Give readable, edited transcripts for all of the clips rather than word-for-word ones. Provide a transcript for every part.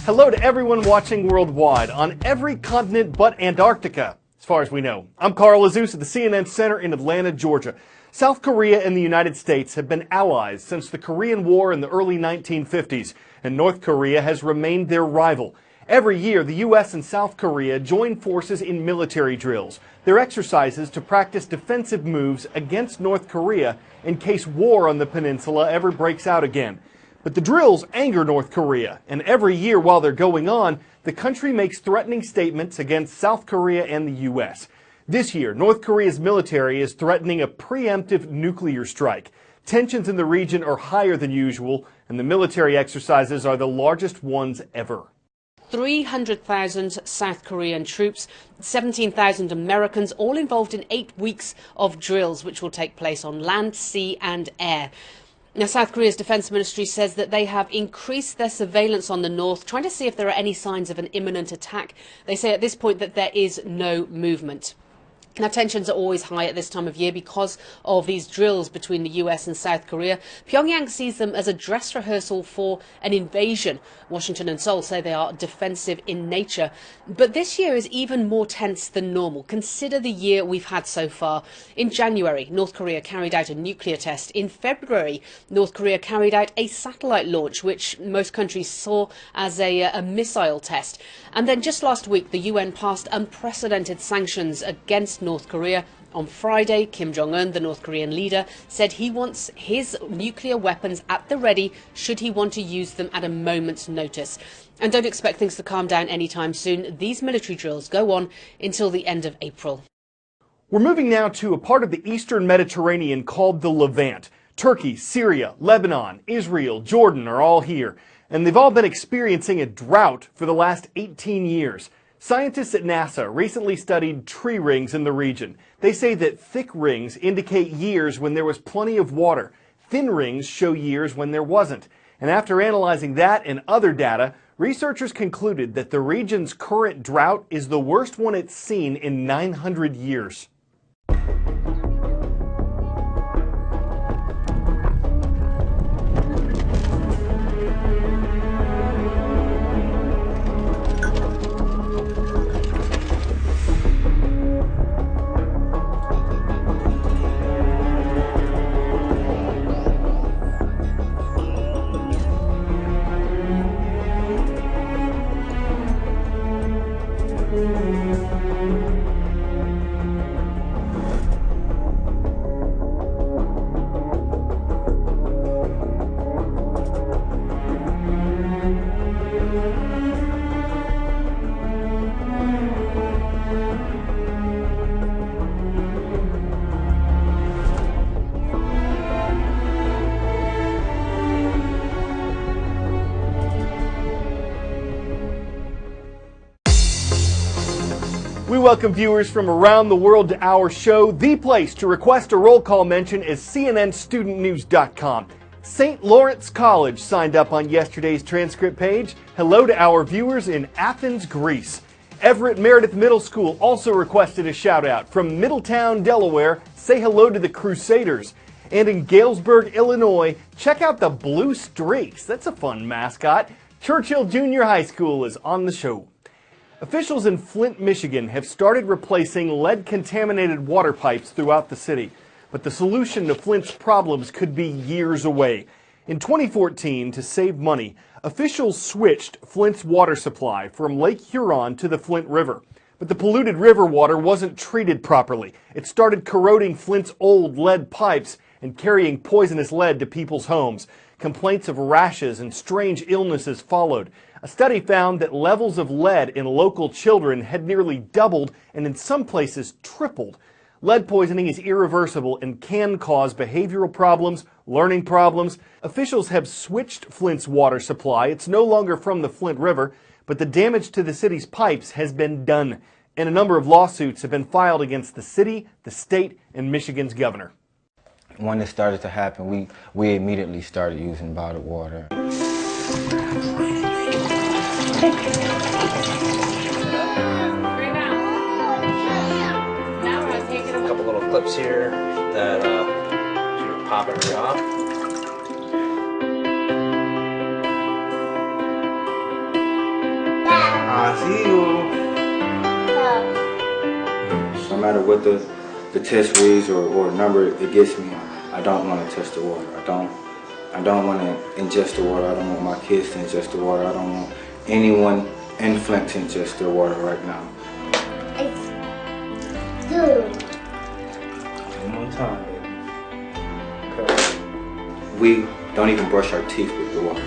Hello to everyone watching worldwide on every continent but Antarctica, as far as we know. I'm Carl Azus at the CNN Center in Atlanta, Georgia. South Korea and the United States have been allies since the Korean War in the early 1950s, and North Korea has remained their rival. Every year, the U.S. and South Korea join forces in military drills. They're exercises to practice defensive moves against North Korea in case war on the peninsula ever breaks out again. But the drills anger North Korea, and every year while they're going on, the country makes threatening statements against South Korea and the U.S. This year, North Korea's military is threatening a preemptive nuclear strike. Tensions in the region are higher than usual, and the military exercises are the largest ones ever. 300,000 South Korean troops, 17,000 Americans, all involved in 8 weeks of drills, which will take place on land, sea and air. Now, South Korea's defense ministry says that they have increased their surveillance on the north, trying to see if there are any signs of an imminent attack. They say at this point that there is no movement. Now, tensions are always high at this time of year because of these drills between the US and South Korea. Pyongyang sees them as a dress rehearsal for an invasion. Washington and Seoul say they are defensive in nature. But this year is even more tense than normal. Consider the year we've had so far. In January, North Korea carried out a nuclear test. In February, North Korea carried out a satellite launch, which most countries saw as a missile test. And then just last week, the UN passed unprecedented sanctions against North Korea. On Friday, Kim Jong-un, the North Korean leader, said he wants his nuclear weapons at the ready should he want to use them at a moment's notice. And don't expect things to calm down anytime soon. These military drills go on until the end of April. We're moving now to a part of the eastern Mediterranean called the Levant. Turkey, Syria, Lebanon, Israel, Jordan are all here, and they've all been experiencing a drought for the last 18 years. Scientists at NASA recently studied tree rings in the region. They say that thick rings indicate years when there was plenty of water. Thin rings show years when there wasn't. And after analyzing that and other data, researchers concluded that the region's current drought is the worst one it's seen in 900 years. We welcome viewers from around the world to our show. The place to request a roll call mention is cnnstudentnews.com. St. Lawrence College signed up on yesterday's transcript page. Hello to our viewers in Athens, Greece. Everett Meredith Middle School also requested a shout out. From Middletown, Delaware, say hello to the Crusaders. And in Galesburg, Illinois, check out the Blue Streaks. That's a fun mascot. Churchill Junior High School is on the show. Officials in Flint, Michigan have started replacing lead-contaminated water pipes throughout the city. But the solution to Flint's problems could be years away. In 2014, to save money, officials switched Flint's water supply from Lake Huron to the Flint River. But the polluted river water wasn't treated properly. It started corroding Flint's old lead pipes and carrying poisonous lead to people's homes. Complaints of rashes and strange illnesses followed. A study found that levels of lead in local children had nearly doubled and in some places tripled. Lead poisoning is irreversible and can cause behavioral problems, learning problems. Officials have switched Flint's water supply. It's no longer from the Flint River, but the damage to the city's pipes has been done. And a number of lawsuits have been filed against the city, the state, and Michigan's governor. When it started to happen, we immediately started using bottled water. A couple little clips here that you're popping her off. No matter what the test reads or number it gets me, I don't want to touch the water. I don't want to ingest the water. I don't want my kids to ingest the water. I don't want anyone in Flint to ingest their water right now. It's good. One more time, baby. Okay. We don't even brush our teeth with the water.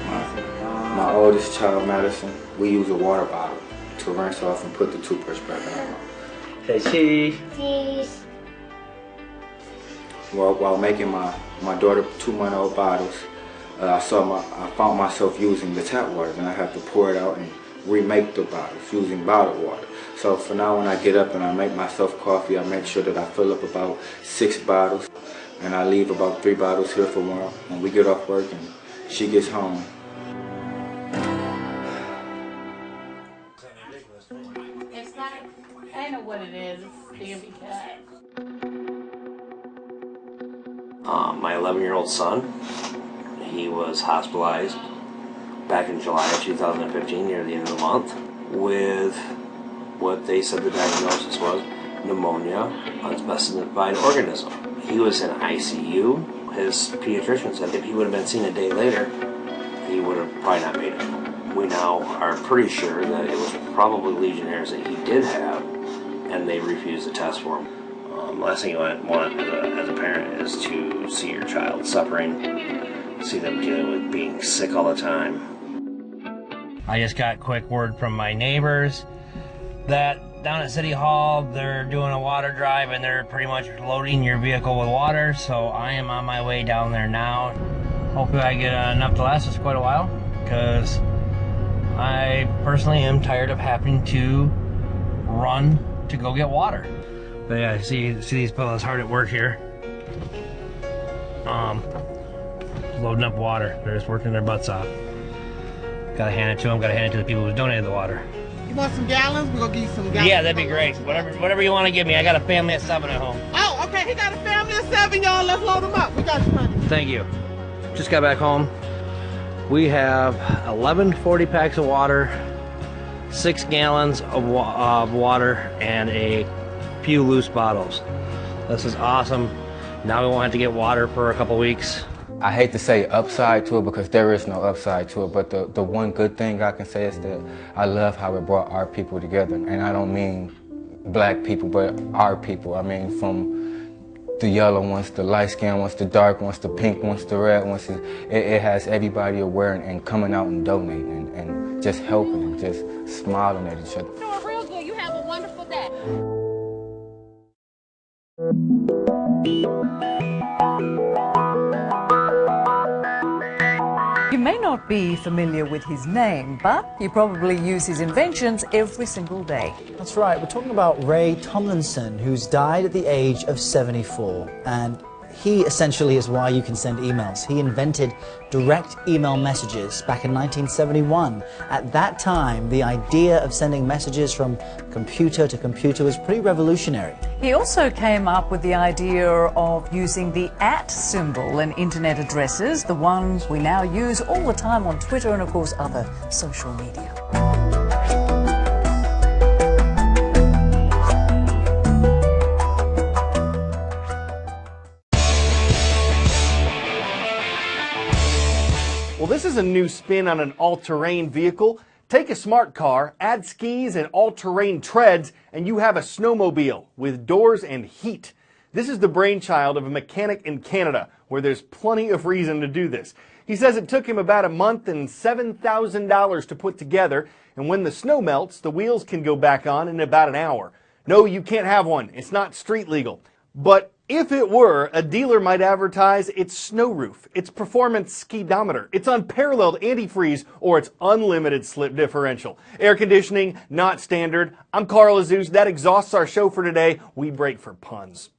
My oldest child, Madison, we use a water bottle to rinse off and put the toothbrush back on. Say cheese. Cheese. While making my daughter 2-month-old bottles, I found myself using the tap water, and I have to pour it out and remake the bottles using bottled water. So for now, when I get up and I make myself coffee, I make sure that I fill up about 6 bottles, and I leave about 3 bottles here for tomorrow when we get off work and she gets home. It's not, I know what it is, it's Bambi Cat. My 11-year-old son, he was hospitalized back in July of 2015, near the end of the month, with what they said the diagnosis was pneumonia, unspecified organism. He was in ICU. His pediatrician said if he would have been seen a day later, he would have probably not made it. We now are pretty sure that it was probably Legionnaires that he did have, and they refused to test for him. Last thing you want as a parent is to see your child suffering, see them dealing with being sick all the time. I just got quick word from my neighbors that down at City Hall they're doing a water drive and they're pretty much loading your vehicle with water, so I am on my way down there now. Hopefully I get enough to last us quite a while, because I personally am tired of having to run to go get water. But yeah, see these fellas hard at work here. Loading up water. They're just working their butts off. Gotta hand it to them, gotta hand it to the people who donated the water. You want some gallons? We're gonna give you some gallons. Yeah, that'd be great. Whatever you want to give me. I got a family of 7 at home. Oh, okay, he got a family of 7, y'all. Let's load them up. We got you money. Thank you. Just got back home. We have 11 40 packs of water, 6 gallons of water, and a few loose bottles. This is awesome. Now we won't have to get water for a couple weeks. I hate to say upside to it because there is no upside to it, but the one good thing I can say is that I love how it brought our people together. And I don't mean black people, but our people. I mean from the yellow ones, the light skinned ones, the dark ones, the pink ones, the red ones. It has everybody aware and coming out and donating and just helping and just smiling at each other. Doing real good. You have a wonderful day. You may not be familiar with his name, but you probably use his inventions every single day. That's right, we're talking about Ray Tomlinson, who's died at the age of 74, and he essentially is why you can send emails. He invented direct email messages back in 1971. At that time, the idea of sending messages from computer to computer was pretty revolutionary. He also came up with the idea of using the @ symbol in internet addresses, the ones we now use all the time on Twitter and, of course, other social media. Well, this is a new spin on an all-terrain vehicle. Take a smart car, add skis and all-terrain treads, and you have a snowmobile with doors and heat. This is the brainchild of a mechanic in Canada, where there's plenty of reason to do this. He says it took him about a month and $7,000 to put together, and when the snow melts, the wheels can go back on in about an hour. No, you can't have one. It's not street legal. But if it were, a dealer might advertise its snow roof, its performance skidometer, its unparalleled antifreeze, or its unlimited slip differential. Air conditioning, not standard. I'm Carl Azuz. That exhausts our show for today. We break for puns.